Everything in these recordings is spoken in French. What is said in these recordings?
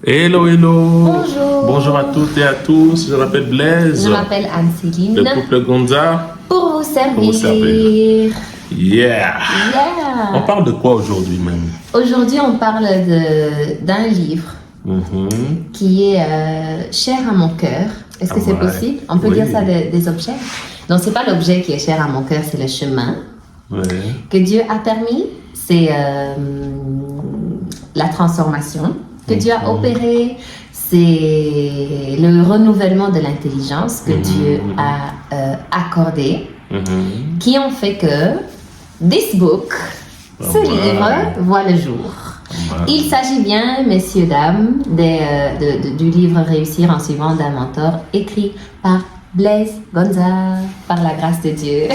Hello, hello. Bonjour. Bonjour à toutes et à tous. Je m'appelle Blaise. Je m'appelle Anne-Céline. Le couple Gonza. Pour vous servir. Pour vous servir. Yeah. On Yeah. parle de quoi aujourd'hui même? Aujourd'hui, on parle d'un livre qui est cher à mon cœur. Est-ce que c'est possible? On peut dire ça des objets? Non, c'est pas l'objet qui est cher à mon cœur, c'est le chemin que Dieu a permis. C'est la transformation que Dieu a opérée. C'est le renouvellement de l'intelligence que Dieu a accordé, qui ont fait que this book, ce livre, voit le jour. Il s'agit bien, messieurs, dames, du livre Réussir en suivant d'un mentor, écrit par Blaise Gonza, par la grâce de Dieu.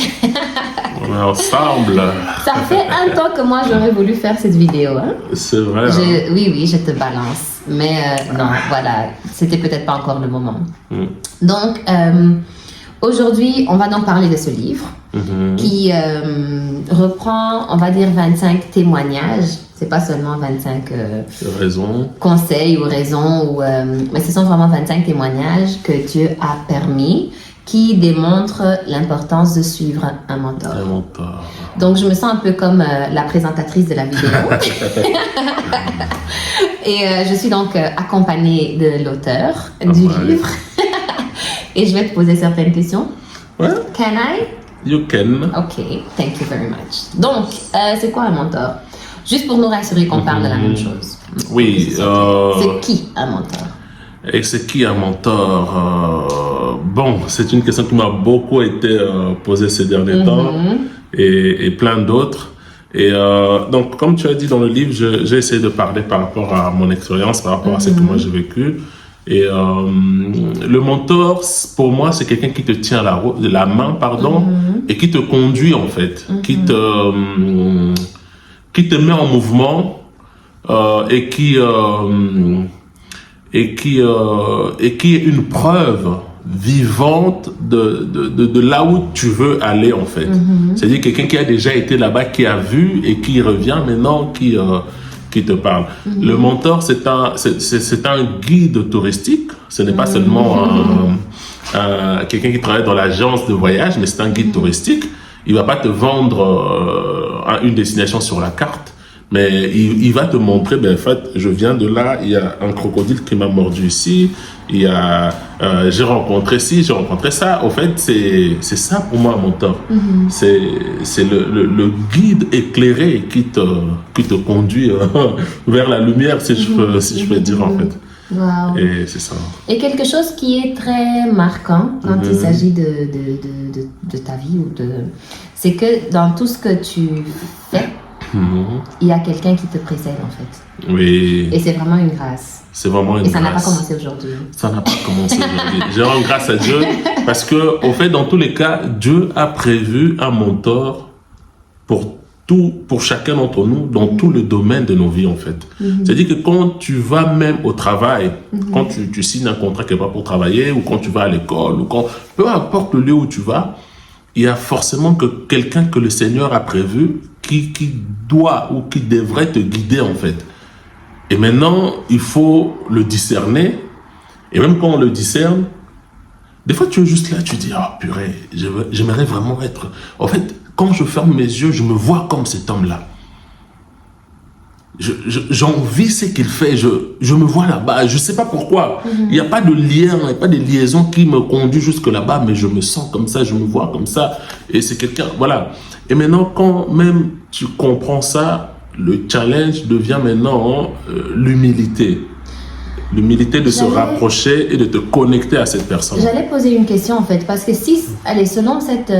On est ensemble. Ça fait un temps que moi j'aurais voulu faire cette vidéo. Hein? C'est vrai. Oui, je te balance. Mais non, voilà, c'était peut-être pas encore le moment. Donc, aujourd'hui, on va donc parler de ce livre qui reprend, on va dire, 25 témoignages. C'est pas seulement 25 conseils ou raisons, mais ce sont vraiment 25 témoignages que Dieu a permis, qui démontrent l'importance de suivre un mentor. Un mentor. Donc, je me sens un peu comme la présentatrice de la vidéo. Et je suis donc accompagnée de l'auteur du livre. Et je vais te poser certaines questions. Ouais. Can I? You can. Ok, thank you very much. Donc, c'est quoi un mentor? Juste pour nous rassurer qu'on parle de la même chose. Oui. C'est qui un mentor? Et c'est qui un mentor? Bon, c'est une question qui m'a beaucoup été posée ces derniers temps et plein d'autres. Et donc, comme tu as dit dans le livre, j'ai essayé de parler par rapport à mon expérience, par rapport à ce que moi j'ai vécu. Et le mentor, pour moi, c'est quelqu'un qui te tient la main, et qui te conduit en fait, qui te met en mouvement et qui est une preuve vivante de là où tu veux aller en fait. C'est-à-dire quelqu'un qui a déjà été là-bas, qui a vu et qui revient maintenant, qui te parle. Le mentor, c'est un guide touristique. Ce n'est pas seulement quelqu'un qui travaille dans l'agence de voyage, mais c'est un guide touristique. Il va pas te vendre une destination sur la carte, mais il va te montrer, en fait, je viens de là, il y a un crocodile qui m'a mordu ici, il y a, j'ai rencontré ci, j'ai rencontré ça. Au fait, c'est ça pour moi, un mentor. C'est le guide éclairé qui te conduit vers la lumière, si je peux dire, en fait. Wow. Et c'est ça. Et quelque chose qui est très marquant quand il s'agit de ta vie, c'est que dans tout ce que tu fais, il y a quelqu'un qui te précède en fait. Oui. Et c'est vraiment une grâce. C'est vraiment une grâce. Et ça n'a pas commencé aujourd'hui. Ça n'a pas commencé aujourd'hui. Je rends grâce à Dieu parce que, au fait, dans tous les cas, Dieu a prévu un mentor pour chacun d'entre nous dans tout le domaine de nos vies en fait. C'est-à-dire que quand tu vas même au travail, quand tu signes un contrat quelque part pour travailler, ou quand tu vas à l'école, ou peu importe le lieu où tu vas, il y a forcément quelqu'un que le Seigneur a prévu qui doit ou qui devrait te guider en fait. Et maintenant, il faut le discerner. Et même quand on le discerne, des fois tu es juste là, tu dis, ah purée, j'aimerais vraiment être... En fait, quand je ferme mes yeux, je me vois comme cet homme-là. J'envie ce qu'il fait, je me vois là-bas, je ne sais pas pourquoi. Il n'y a pas de lien, il n'y a pas de liaison qui me conduit jusque là-bas, mais je me sens comme ça, je me vois comme ça. Et c'est quelqu'un, voilà. Et maintenant, quand même tu comprends ça, le challenge devient maintenant l'humilité. L'humilité de se rapprocher et de te connecter à cette personne. J'allais poser une question en fait, parce que allez, selon cette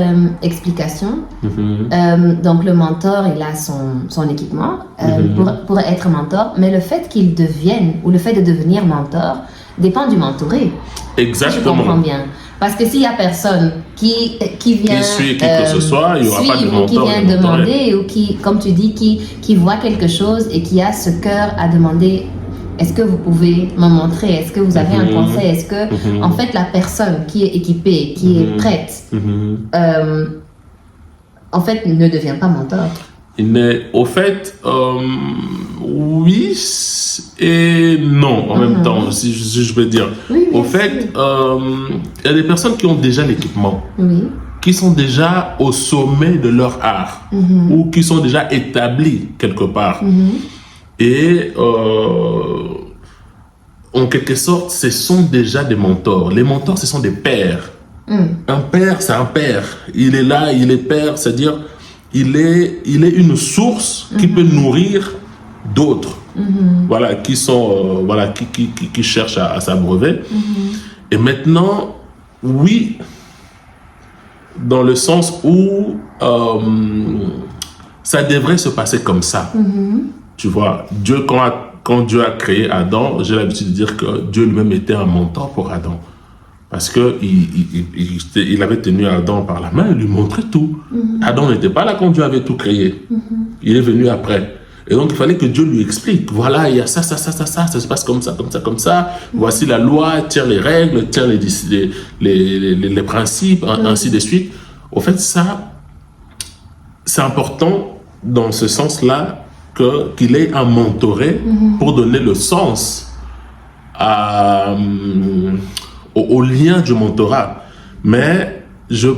explication, donc le mentor, il a son équipement pour être mentor, mais le fait qu'il devienne, ou le fait de devenir mentor, dépend du mentoré. Exactement. Si je comprends bien. Parce que s'il y a personne qui vient qui suit qui que ce soit, il n'y aura pas de mentor. Qui vient demander, ou qui, comme tu dis, qui voit quelque chose et qui a ce cœur à demander, est-ce que vous pouvez me montrer, est-ce que vous avez un conseil, est-ce que, en fait, la personne qui est équipée, qui est prête, en fait, ne devient pas mentor. Au fait, oui et non en même temps, si je veux dire. Oui, Au fait, il y a des personnes qui ont déjà l'équipement, qui sont déjà au sommet de leur art, ou qui sont déjà établis quelque part. Et en quelque sorte, ce sont déjà des mentors. Les mentors, ce sont des pères. Un père, c'est un père. Il est là, il est père, c'est-à-dire il est une source qui peut nourrir d'autres, voilà, qui sont qui cherchent à s'abreuver. Et maintenant, oui, dans le sens où ça devrait se passer comme ça. Tu vois, Dieu, quand Dieu a créé Adam, j'ai l'habitude de dire que Dieu lui-même était un mentor pour Adam. Parce qu'il avait tenu Adam par la main et lui montrait tout. Adam n'était pas là quand Dieu avait tout créé. Il est venu après. Et donc, il fallait que Dieu lui explique. Voilà, il y a ça se passe comme ça, comme ça, comme ça. Voici la loi, tiens les règles, tiens les principes, ainsi de suite. Au fait, ça, c'est important dans ce sens-là qu'il ait un mentoré pour donner le sens au lien du mentorat. Mais je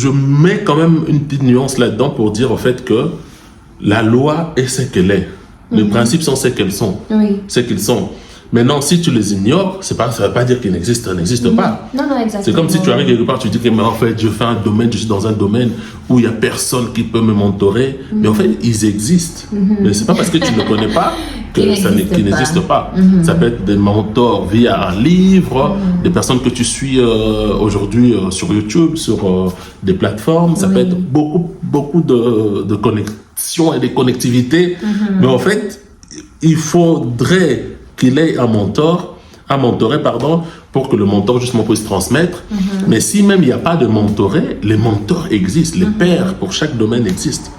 mets quand même une petite nuance là-dedans pour dire au fait que la loi est ce qu'elle est. Les principes sont ce qu'elles sont. Ce qu'ils sont. Maintenant, si tu les ignores, ça ne veut pas dire qu'ils n'existent pas. Non, exactement. C'est comme si tu arrives quelque part, tu dis que mais en fait, je fais un domaine, je suis dans un domaine où il n'y a personne qui peut me mentorer. Mais en fait, ils existent. Mais ce n'est pas parce que tu ne connais pas qu'ils n'existent pas. Ça peut être des mentors via un livre, des personnes que tu suis aujourd'hui sur YouTube, sur des plateformes. Ça peut être beaucoup de connexions et de connectivités. Mais en fait, il faudrait qu'il ait un mentoré, pour que le mentor justement puisse transmettre. Mais si même il n'y a pas de mentoré, les mentors existent, les pères pour chaque domaine existent.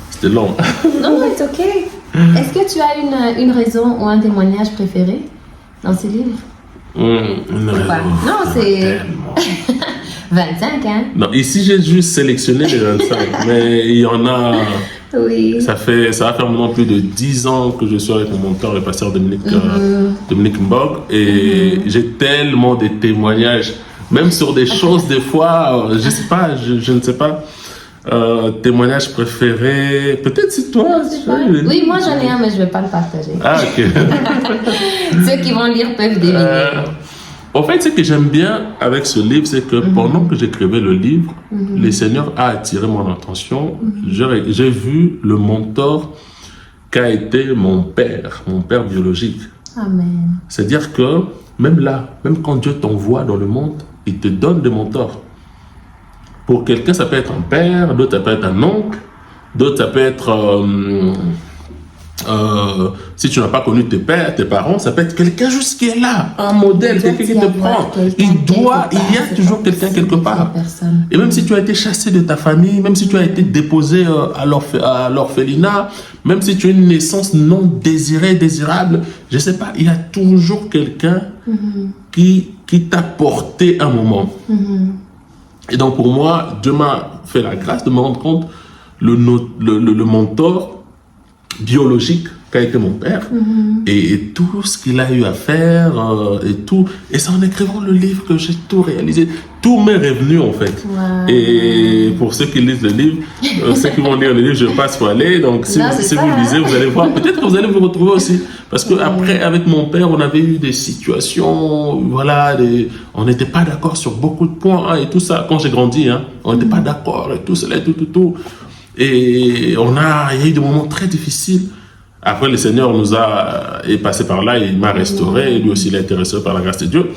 C'était long. Non, c'est ok. Est-ce que tu as une raison ou un témoignage préféré dans ces livres? Une raison. Non, c'est 25, hein? Non, ici j'ai juste sélectionné les 25, mais il y en a. Oui. Ça va faire maintenant plus de 10 ans que je suis avec mon mentor, le pasteur Dominique Mbog, et j'ai tellement de témoignages, même sur des choses des fois, je ne sais pas, témoignages préférés, peut-être c'est toi. Oui, moi j'en ai un, mais je ne vais pas le partager. Ah, ok. Ceux qui vont lire peuvent deviner. En fait, ce que j'aime bien avec ce livre, c'est que pendant que j'écrivais le livre, le Seigneur a attiré mon attention. J'ai vu le mentor qu'a été mon père biologique. Amen. C'est-à-dire que même là, même quand Dieu t'envoie dans le monde, il te donne des mentors. Pour quelqu'un, ça peut être un père, d'autres, ça peut être un oncle, d'autres, ça peut être... si tu n'as pas connu tes parents, ça peut être quelqu'un juste qui est là, un modèle, quelqu'un qui te prend. Il y a toujours quelqu'un quelque part. Et même si tu as été chassé de ta famille, même si tu as été déposé à l'orphelinat, même si tu as une naissance non désirée, désirable, je ne sais pas, il y a toujours quelqu'un qui t'a porté un moment. Et donc pour moi, Dieu m'a fait la grâce de me rendre compte le mentor biologique qu'a été mon père et tout ce qu'il a eu à faire et c'est en écrivant le livre que j'ai tout réalisé, tout m'est revenu en fait. Et pour ceux qui lisent le livre, ceux qui vont lire le livre, je ne vais pas spoiler, donc si vous lisez, vous allez voir, peut-être que vous allez vous retrouver aussi, parce que après avec mon père on avait eu des situations, voilà, on n'était pas d'accord sur beaucoup de points et tout ça quand j'ai grandi, on n'était pas d'accord et tout cela et tout. Et il y a eu des moments très difficiles. Après, le Seigneur est passé par là, il m'a restauré, et lui aussi il a été restauré par la grâce de Dieu.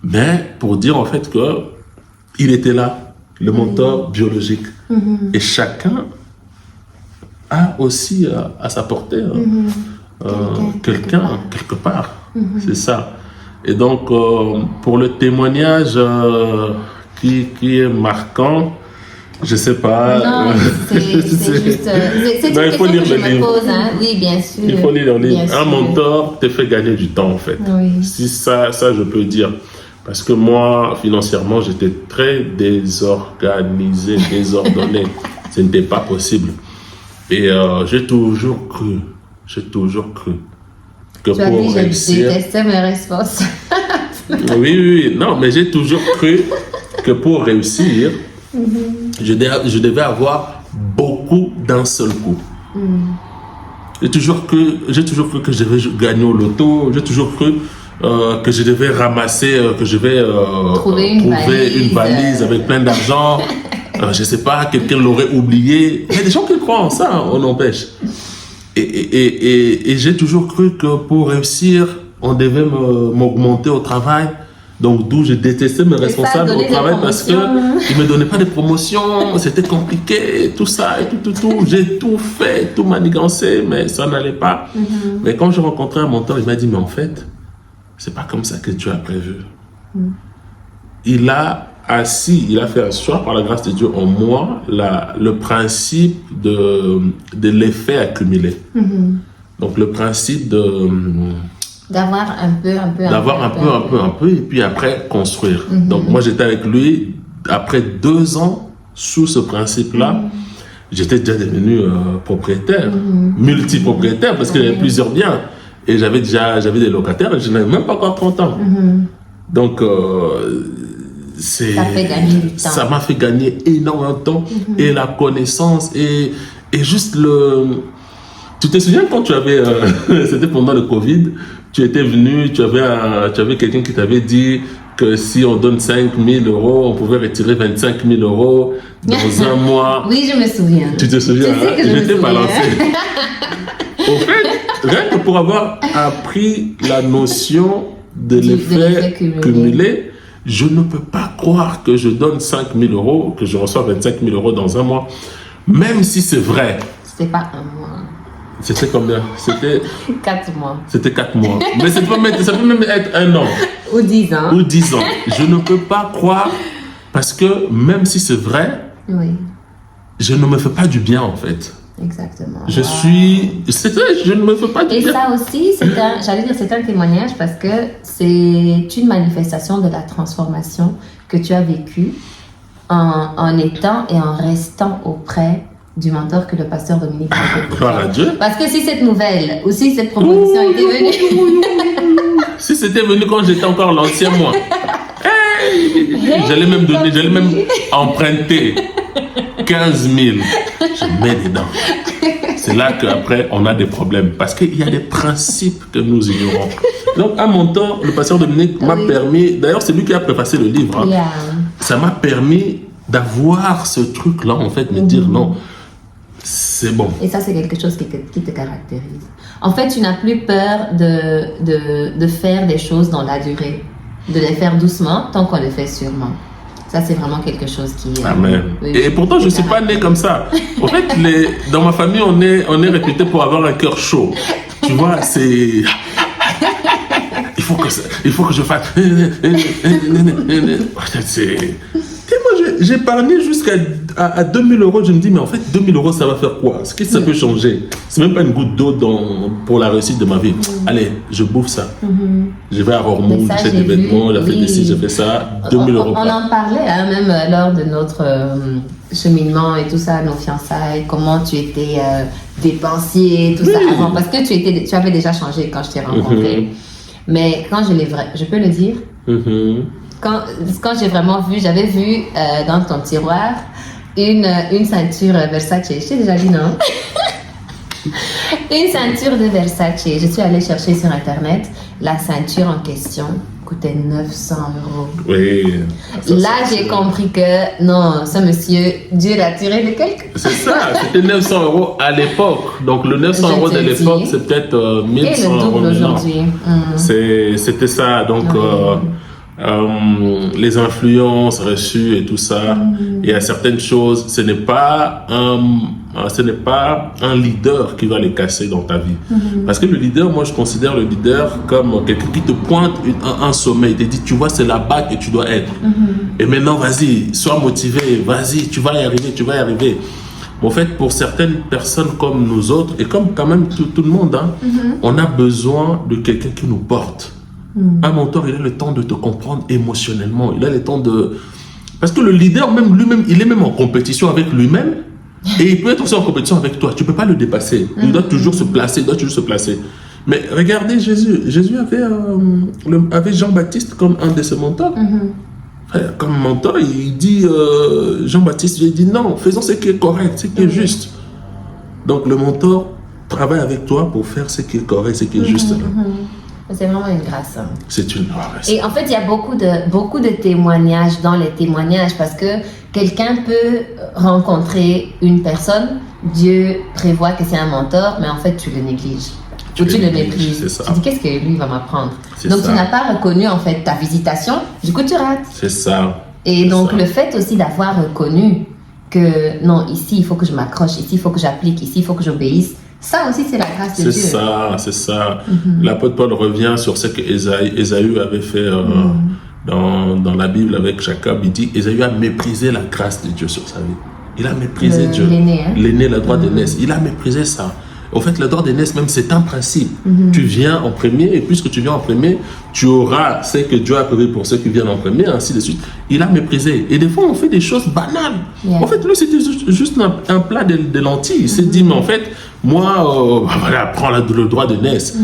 Mais pour dire en fait qu'il était là, le mentor biologique. Et chacun a aussi à sa portée quelqu'un quelque part. C'est ça. Et donc, pour le témoignage qui est marquant, je sais pas. Non, c'est juste. C'est une question que je me pose. Oui, bien sûr. Il faut lire le livre. Un mentor te fait gagner du temps, en fait. Oui. Si ça, je peux dire. Parce que moi, financièrement, j'étais très désorganisé, désordonné. Ce n'était pas possible. Et j'ai toujours cru que Tu as pour dit, réussir... je détestais mes responsables. Oui, non, mais j'ai toujours cru que pour réussir, je devais avoir beaucoup d'un seul coup. J'ai toujours cru que je devais gagner au loto, j'ai toujours cru que je devais ramasser, que je vais trouver une valise avec plein d'argent. Je sais pas, quelqu'un l'aurait oublié. Il y a des gens qui croient en ça, hein, on empêche. Et j'ai toujours cru que pour réussir, on devait m'augmenter au travail. Donc, d'où je détestais mes responsables au travail parce qu'ils ne me donnaient pas de promotion, c'était compliqué, tout ça, et tout. J'ai tout fait, tout manigancé, mais ça n'allait pas. Mais quand je rencontrais un mentor, il m'a dit, mais en fait, c'est pas comme ça que tu as prévu. Il a fait asseoir par la grâce de Dieu en moi le principe de l'effet accumulé. Donc, le principe d'avoir un peu, et puis après construire. Donc moi j'étais avec lui, après 2 ans sous ce principe-là, j'étais déjà devenu propriétaire, multipropriétaire, parce qu'il y avait plusieurs biens. Et j'avais des locataires, et je n'avais même pas encore 30 ans. Donc ça fait gagner du temps. Ça m'a fait gagner énormément de temps, et la connaissance, et juste le... Tu te souviens quand tu avais, c'était pendant le Covid, tu étais venu, tu avais quelqu'un qui t'avait dit que si on donne 5 000 €, on pouvait retirer 25 000 € dans un mois. Oui, je me souviens. Tu te souviens, tu sais que j'étais balancé. Au fait, rien que pour avoir appris la notion de l'effet cumulé, je ne peux pas croire que je donne 5 000 €, que je reçois 25 000 € dans un mois, même si c'est vrai. C'était pas un mois. C'était combien? C'était 4 mois. C'était 4 mois. Mais ça peut même être 1 an. Ou 10 ans. Ou 10 ans. Je ne peux pas croire, parce que même si c'est vrai, je ne me fais pas du bien en fait. Exactement. Je ne me fais pas du bien. Et ça aussi, c'est un témoignage parce que c'est une manifestation de la transformation que tu as vécue en étant et en restant auprès du mentor que le pasteur Dominique a fait. Gloire à Dieu. Parce que si cette nouvelle ou si cette proposition était venue... Si c'était venu quand j'étais encore l'ancien moi, j'allais même emprunter 15 000. Je mets dedans. C'est là qu'après, on a des problèmes. Parce qu'il y a des principes que nous ignorons. Donc, à mon temps, le pasteur Dominique m'a permis... D'ailleurs, c'est lui qui a préfacé le livre. Hein. Ça m'a permis d'avoir ce truc-là, en fait, de dire non, c'est bon. Et ça, c'est quelque chose qui te caractérise. En fait, tu n'as plus peur de faire des choses dans la durée. De les faire doucement, tant qu'on les fait sûrement. Ça, c'est vraiment quelque chose qui... Amen. Et pourtant, je ne suis pas né comme ça. En fait, dans ma famille, on est réputé pour avoir un cœur chaud. Tu vois, c'est... Il faut que je fasse... Moi, j'épargnais jusqu'à 2 000 €. Je me dis, mais en fait, 2 000 €, ça va faire quoi? Est-ce que ça peut changer? C'est même pas une goutte d'eau pour la réussite de ma vie. Allez, je bouffe ça. Je vais à Hormuz, j'achète des vêtements, j'ai fait ci, j'ai fait ça. 2 000 €. On en parlait, hein, même lors de notre cheminement et tout ça, nos fiançailles, comment tu étais dépensier, tout ça avant. Parce que tu avais déjà changé quand je t'ai rencontré. Mais quand je peux le dire, quand j'ai vraiment vu, j'avais vu dans ton tiroir une ceinture Versace. Je t'ai déjà dit non? Une ceinture de Versace. Je suis allée chercher sur Internet. La ceinture en question coûtait 900 €. Oui. Là, j'ai compris que non, ce monsieur, Dieu l'a tiré de quelque chose. C'est ça, c'était 900 € à l'époque. Donc le 900 € de l'époque, c'est peut-être 1100 € aujourd'hui. C'était ça. Donc les influences reçues et tout ça. Il y a certaines choses, ce n'est pas un leader qui va les casser dans ta vie. Parce que le leader, moi je considère le leader comme quelqu'un qui te pointe un sommet. Il te dit, tu vois, c'est là-bas que tu dois être. Et maintenant, vas-y, sois motivé, vas-y, tu vas y arriver. En fait, pour certaines personnes comme nous autres, et comme quand même tout le monde, hein, on a besoin de quelqu'un qui nous porte. Un mentor, il a le temps de te comprendre émotionnellement. Il a le temps de... Parce que le leader, même lui-même, il est même en compétition avec lui-même Et il peut être aussi en compétition avec toi. Tu ne peux pas le dépasser. Il doit toujours se placer, Mais regardez Jésus. Jésus avait Jean-Baptiste comme un de ses mentors. Comme mentor, il dit, Jean-Baptiste, il dit non, faisons ce qui est correct, ce qui est juste. Donc le mentor travaille avec toi pour faire ce qui est correct, ce qui est juste. C'est vraiment une grâce. C'est une grâce. Et en fait, il y a beaucoup de témoignages dans les témoignages parce que quelqu'un peut rencontrer une personne, Dieu prévoit que c'est un mentor, mais en fait, tu le négliges. Ou tu le méprises. Tu dis, qu'est-ce que lui va m'apprendre? Donc, tu n'as pas reconnu en fait ta visitation, du coup, tu rates. C'est ça. Et donc, le fait aussi d'avoir reconnu que non, ici, il faut que je m'accroche, ici, il faut que j'applique, ici, il faut que j'obéisse. Ça aussi, c'est la grâce de Dieu. C'est ça. L'apôtre Paul revient sur ce que Ésaü avait fait dans la Bible avec Jacob. Il dit, Ésaü a méprisé la grâce de Dieu sur sa vie. Il a méprisé Dieu. L'aîné, le droit d'aînesse. Il a méprisé ça. En fait, le droit d'aînesse, même, c'est un principe. Tu viens en premier, et puisque tu viens en premier, tu auras ce que Dieu a prévu pour ceux qui viennent en premier, ainsi de suite. Il a méprisé. Et des fois, on fait des choses banales. En fait, lui, c'était juste un plat de lentilles. Il s'est dit, mais en fait, moi, voilà, prends le droit d'aînesse.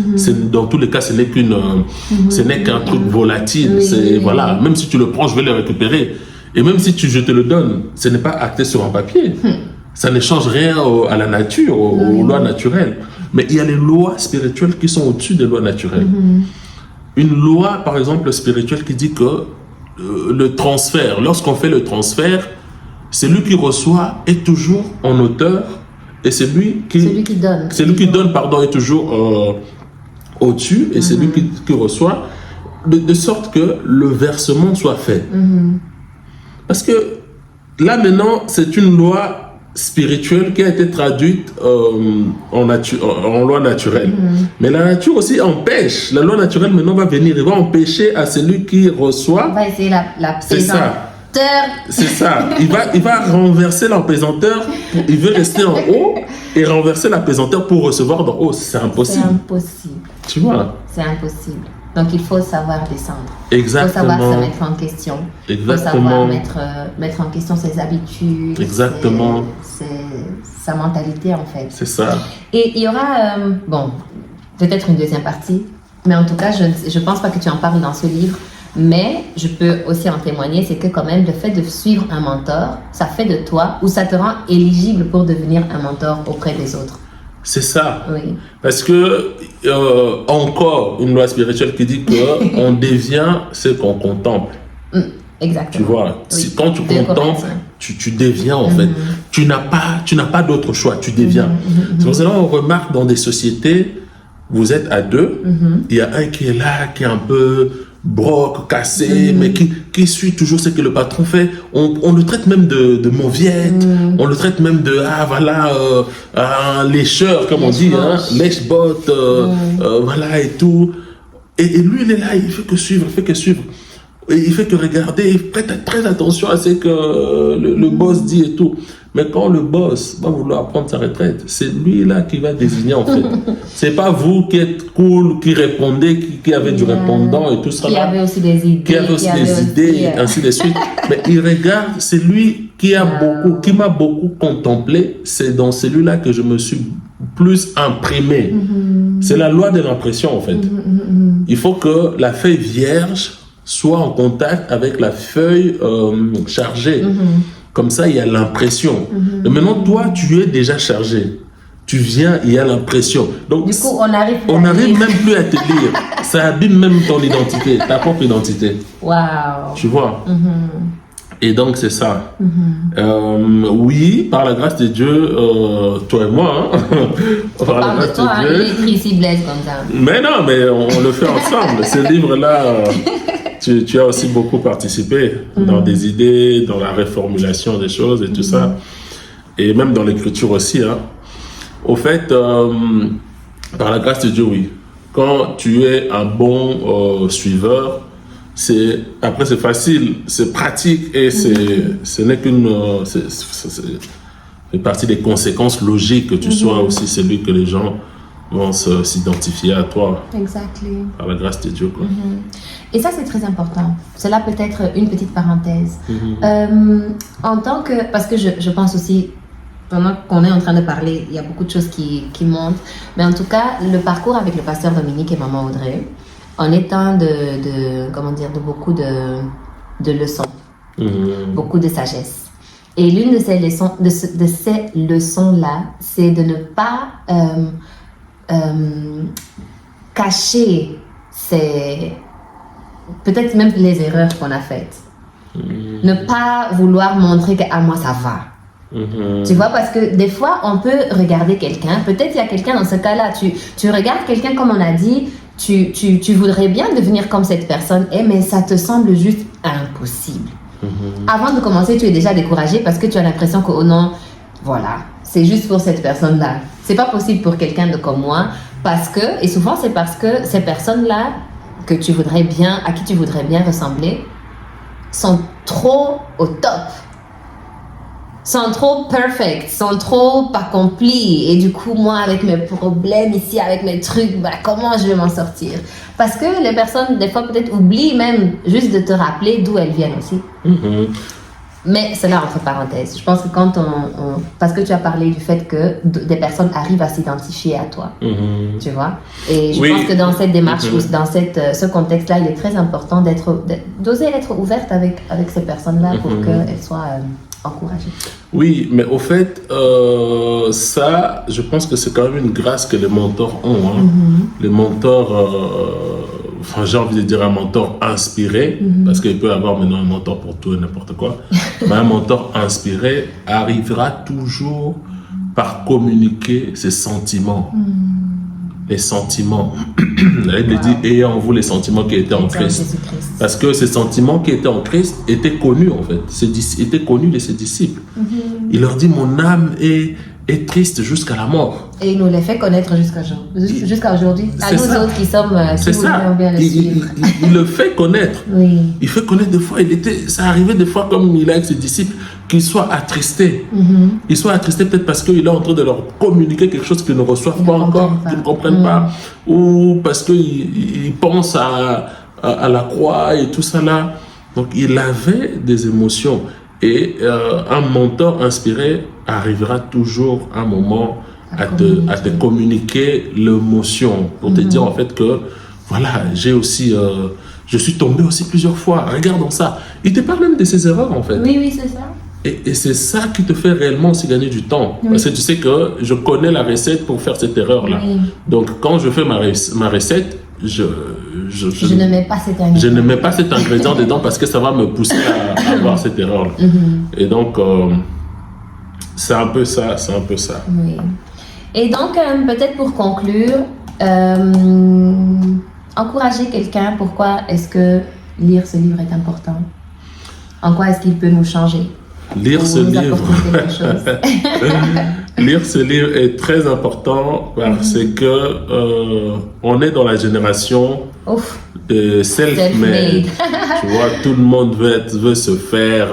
Dans tous les cas, ce n'est qu'un truc volatile. Voilà, même si tu le prends, je vais le récupérer. Et même si je te le donne, ce n'est pas acté sur un papier. Ça ne change rien à la nature, aux lois naturelles. Mais il y a les lois spirituelles qui sont au-dessus des lois naturelles. Une loi, par exemple, spirituelle qui dit que le transfert, lorsqu'on fait le transfert, celui qui reçoit est toujours en hauteur et celui qui donne est toujours au-dessus et celui qui reçoit, de sorte que le versement soit fait. Parce que là, maintenant, c'est une loi spirituelle qui a été traduite en loi naturelle. Mais la nature aussi empêche. La loi naturelle maintenant va venir et va empêcher à celui qui reçoit. On va essayer la pesanteur. C'est ça. Il va renverser la pesanteur. Il veut rester en haut et renverser la pesanteur pour recevoir d'en haut. C'est impossible. C'est impossible. Tu vois? C'est impossible. Donc, il faut savoir descendre. Exactement. Il faut savoir se mettre en question. Exactement. Il faut savoir mettre en question ses habitudes. Exactement. Sa mentalité, en fait. C'est ça. Et il y aura, peut-être une deuxième partie, mais en tout cas, je ne pense pas que tu en parles dans ce livre, mais je peux aussi en témoigner, c'est que quand même, le fait de suivre un mentor, ça fait de toi, ou ça te rend éligible pour devenir un mentor auprès des autres. C'est ça. Oui. Parce que, encore une loi spirituelle qui dit qu'on devient ce qu'on contemple. Exactement. Tu vois, oui. Quand tu contemples, tu deviens en fait. Tu n'as pas d'autre choix, tu deviens. C'est pour ça qu'on remarque dans des sociétés, vous êtes à deux, il y a un qui est là, qui est un peu broc, cassé, mais qui suit toujours ce que le patron fait. On le traite même de mauviette, on le traite même de, un lécheur, comme on dit, lèche-botte, voilà et tout. Et lui, il est là, il fait que suivre, Et il fait que regarder, il prête très attention à ce que le boss dit et tout. Mais quand le boss va vouloir prendre sa retraite, c'est lui là qui va désigner en fait. C'est pas vous qui êtes cool, qui répondez, qui avez du répondant et tout ça. Qui avait aussi des idées. Ainsi de suite. Mais il regarde, c'est lui qui m'a beaucoup contemplé. C'est dans celui-là que je me suis plus imprimé. C'est la loi de l'impression en fait. Il faut que la feuille vierge soit en contact avec la feuille chargée. Comme ça, il y a l'impression. Et maintenant, toi, tu es déjà chargé. Tu viens, il y a l'impression. Donc, du coup, on n'arrive même plus à te lire. Ça abîme même ton identité, ta propre identité. Waouh. Tu vois? Et donc, c'est ça. Oui, par la grâce de Dieu, toi et moi, par la grâce de Dieu. Il est ici blesse comme ça. Mais non, mais on le fait ensemble. Ce livre-là, tu as aussi beaucoup participé dans des idées, dans la réformulation des choses et tout ça. Et même dans l'écriture aussi. Au fait, par la grâce de Dieu, oui. Quand tu es un bon suiveur, après c'est facile, c'est pratique et ce n'est qu'une... c'est partie des conséquences logiques que tu sois aussi celui que les gens vont s'identifier à toi. Exactement. Par la grâce de Dieu, quoi. Et ça, c'est très important. Cela peut être une petite parenthèse. En tant que... Parce que je pense aussi, pendant qu'on est en train de parler, il y a beaucoup de choses qui montent. Mais en tout cas, le parcours avec le pasteur Dominique et maman Audrey, en étant de beaucoup de leçons, beaucoup de sagesse. Et l'une de ces leçons-là, c'est de ne pas cacher peut-être même les erreurs qu'on a faites. Ne pas vouloir montrer qu'à moi ça va. Tu vois, parce que des fois, on peut regarder quelqu'un, peut-être il y a quelqu'un dans ce cas-là, tu regardes quelqu'un comme on a dit, tu voudrais bien devenir comme cette personne, mais ça te semble juste impossible. Avant de commencer, tu es déjà découragé parce que tu as l'impression que, oh non, voilà, c'est juste pour cette personne-là. C'est pas possible pour quelqu'un de comme moi, et souvent c'est parce que ces personnes-là à qui tu voudrais bien ressembler, sont trop au top, sont trop perfect, sont trop accomplis. Et du coup, moi, avec mes problèmes ici, avec mes trucs, comment je vais m'en sortir? Parce que les personnes, des fois, peut-être oublient même juste de te rappeler d'où elles viennent aussi. Mais cela entre parenthèses. Je pense que parce que tu as parlé du fait que des personnes arrivent à s'identifier à toi, tu vois. Et je pense que dans cette démarche, ou dans ce contexte-là, il est très important d'oser être ouverte avec ces personnes-là pour qu'elles soient encouragées. Oui, mais au fait, ça, je pense que c'est quand même une grâce que les mentors ont. Les mentors... j'ai envie de dire un mentor inspiré, parce qu'il peut y avoir maintenant un mentor pour tout et n'importe quoi, mais un mentor inspiré arrivera toujours par communiquer ses sentiments. Les sentiments. La Bible dit, ayez en vous les sentiments qui étaient en Christ. Parce que ces sentiments qui étaient en Christ étaient connus en fait, étaient connus de ses disciples. Il leur dit, mon âme est triste jusqu'à la mort. Et il nous les fait connaître jusqu'à aujourd'hui. À nous autres qui sommes bien les suivre. Il le fait connaître. Oui. Il fait connaître des fois, ça arrivait des fois comme il est avec ses disciples, qu'il soit attristé. Il soit attristé peut-être parce qu'il est en train de leur communiquer quelque chose qu'ils ne reçoivent pas encore, qu'ils ne comprennent pas. Ou parce qu'il pense à la croix et tout ça là. Donc il avait des émotions. Et un mentor inspiré arrivera toujours un moment à te communiquer l'émotion pour te dire en fait que voilà, je suis tombé aussi plusieurs fois, regardons ça. Il te parle même de ses erreurs en fait. Oui, c'est ça. Et c'est ça qui te fait réellement aussi gagner du temps. Parce que tu sais que je connais la recette pour faire cette erreur-là. Donc quand je fais ma recette, je ne mets pas cet ingrédient. Je ne mets pas cet ingrédient dedans parce que ça va me pousser à avoir cette erreur-là. Et donc, c'est un peu ça, Oui. Et donc, peut-être pour conclure, encourager quelqu'un, pourquoi est-ce que lire ce livre est important? En quoi est-ce qu'il peut nous changer? Lire ce livre est très important parce que on est dans la génération de self-made. Tu vois, tout le monde veut se faire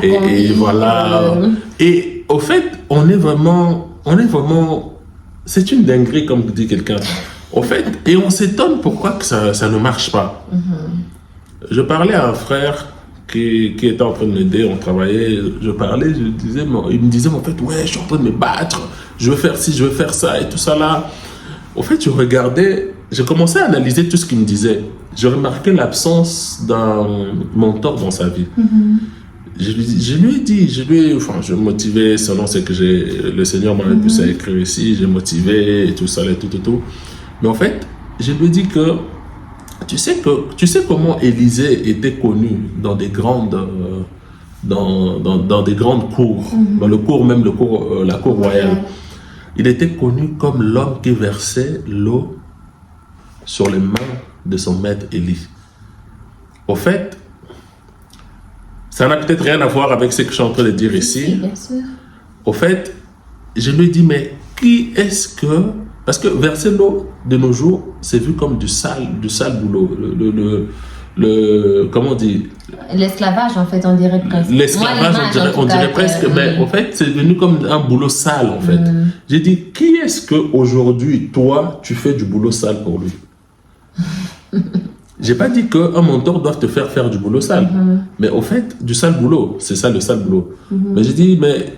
et voilà. Et au fait, on est vraiment, c'est une dinguerie comme dit quelqu'un. Au fait, et on s'étonne pourquoi que ça ne marche pas. Je parlais à un frère qui était en train de m'aider, on travaillait, il me disait, en fait, ouais, je suis en train de me battre, je veux faire ci, je veux faire ça, et tout ça là. Au fait, je commençais à analyser tout ce qu'il me disait. Je remarquais l'absence d'un mentor dans sa vie. Je lui ai dit, je motivais selon ce que le Seigneur m'avait poussé à écrire ici, j'ai motivé, et tout ça, et tout. Mais en fait, je lui ai dit que, tu sais comment Élisée était connu dans des grandes dans des grandes cours, dans la cour royale. Il était connu comme l'homme qui versait l'eau sur les mains de son maître Élie. Au fait, ça n'a peut-être rien à voir avec ce que je suis en train de dire ici. Oui, bien sûr. Au fait, je lui ai dit, mais qui est-ce que... Parce que verser l'eau de nos jours, c'est vu comme du sale boulot. Comment on dit? L'esclavage, en fait, on dirait presque. L'esclavage, on dirait presque, mais en fait, c'est devenu comme un boulot sale, en fait. J'ai dit, qui est-ce qu'aujourd'hui, toi, tu fais du boulot sale pour lui? J'ai pas dit qu'un mentor doit te faire du boulot sale. Mais au fait, du sale boulot, c'est ça le sale boulot. Mais j'ai dit, mais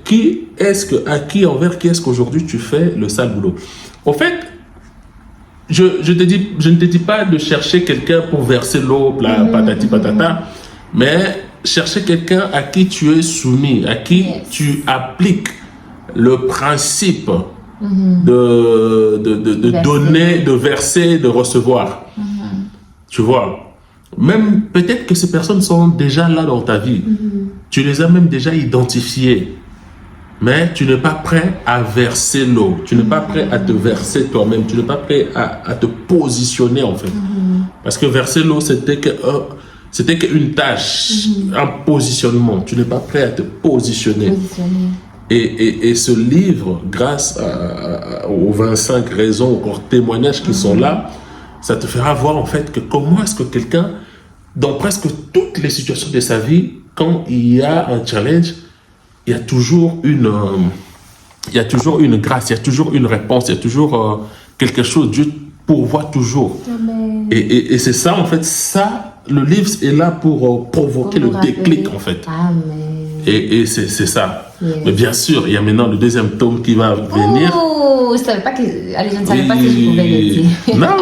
envers qui est-ce qu'aujourd'hui tu fais le sale boulot? Au fait, je ne te dis pas de chercher quelqu'un pour verser l'eau, patati patata, mais chercher quelqu'un à qui tu es soumis, à qui tu appliques le principe de donner, de verser, de recevoir. Tu vois, même peut-être que ces personnes sont déjà là dans ta vie. Tu les as même déjà identifiées. Mais tu n'es pas prêt à verser l'eau. Tu n'es pas prêt à te verser toi-même. Tu n'es pas prêt à te positionner en fait. Parce que verser l'eau, c'était qu'une tâche, un positionnement. Tu n'es pas prêt à te positionner. Et ce livre, grâce aux 25 raisons, aux témoignages qui sont là, ça te fera voir en fait que comment est-ce que quelqu'un, dans presque toutes les situations de sa vie, quand il y a un challenge, il y a toujours une grâce, il y a toujours une réponse, il y a toujours quelque chose. Dieu pourvoit toujours. Et c'est ça en fait, le livre est là pour provoquer le déclic en fait. Et c'est ça. Mais bien sûr, il y a maintenant le deuxième tome qui va venir. Je ne savais pas que je pouvais le dire. Non,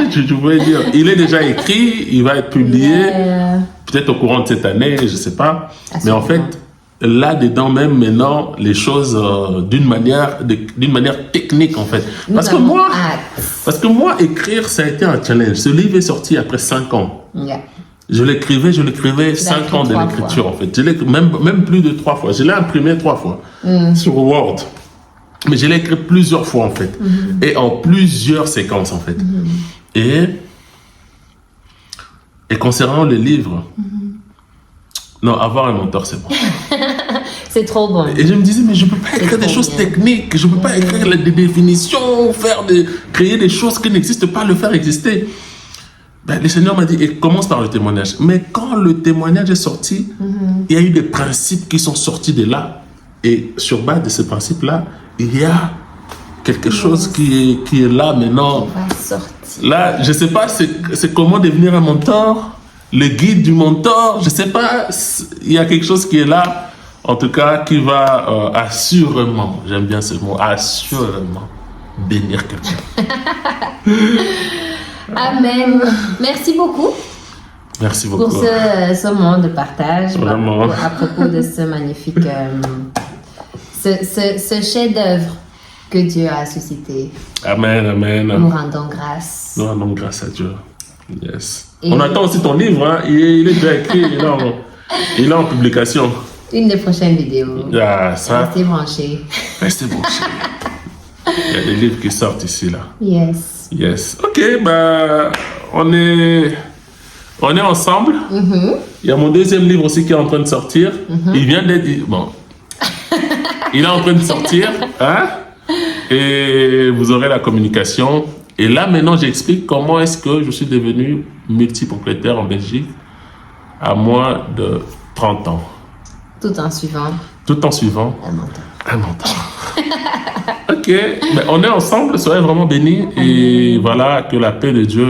tu pouvais dire. Il est déjà écrit, il va être publié, peut-être au courant de cette année, je ne sais pas. Mais en fait, là-dedans même maintenant, les choses d'une manière technique en fait. Parce que moi, écrire, ça a été un challenge. Ce livre est sorti après 5 ans. Je l'écrivais 5 ans de l'écriture en fait. Je l'ai même plus de 3 fois. Je l'ai imprimé 3 fois sur Word. Mais je l'ai écrit plusieurs fois en fait. Et en plusieurs séquences en fait. Et concernant le livre, non, avoir un mentor c'est bon. C'est trop bon. Et je me disais, mais je ne peux pas écrire des choses techniques. Je ne peux pas écrire des définitions, créer des choses qui n'existent pas, le faire exister. Le Seigneur m'a dit, et commence par le témoignage. Mais quand le témoignage est sorti, il y a eu des principes qui sont sortis de là. Et sur base de ces principes-là, il y a quelque chose qui est là maintenant. Là, je ne sais pas, c'est comment devenir un mentor, le guide du mentor, je ne sais pas. Il y a quelque chose qui est là, en tout cas, qui va assurément, j'aime bien ce mot, assurément bénir quelqu'un. Amen. Merci beaucoup. Merci beaucoup. Pour ce moment de partage. Vraiment. À propos de ce magnifique, ce chef-d'œuvre que Dieu a suscité. Amen, amen. Nous rendons grâce. Nous rendons grâce à Dieu. Yes. On attend aussi ton livre, hein. Il est déjà écrit, il est en publication. Une des prochaines vidéos. Ça. Restez branchés. Restez branchés. Il y a des livres qui sortent ici, là. Yes. Ok, on est ensemble. Il y a mon deuxième livre aussi qui est en train de sortir. Il vient d'être... Bon. Il est en train de sortir. Hein? Et vous aurez la communication. Et là, maintenant, j'explique comment est-ce que je suis devenu multipropriétaire en Belgique à moins de 30 ans. Tout en suivant un mentor. Ok, mais on est ensemble, soyez vraiment bénis. Et voilà, que la paix de Dieu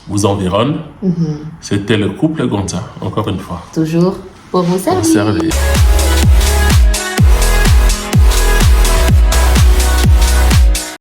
vous environne. C'était le couple Gonza, encore une fois. Toujours pour vous servir.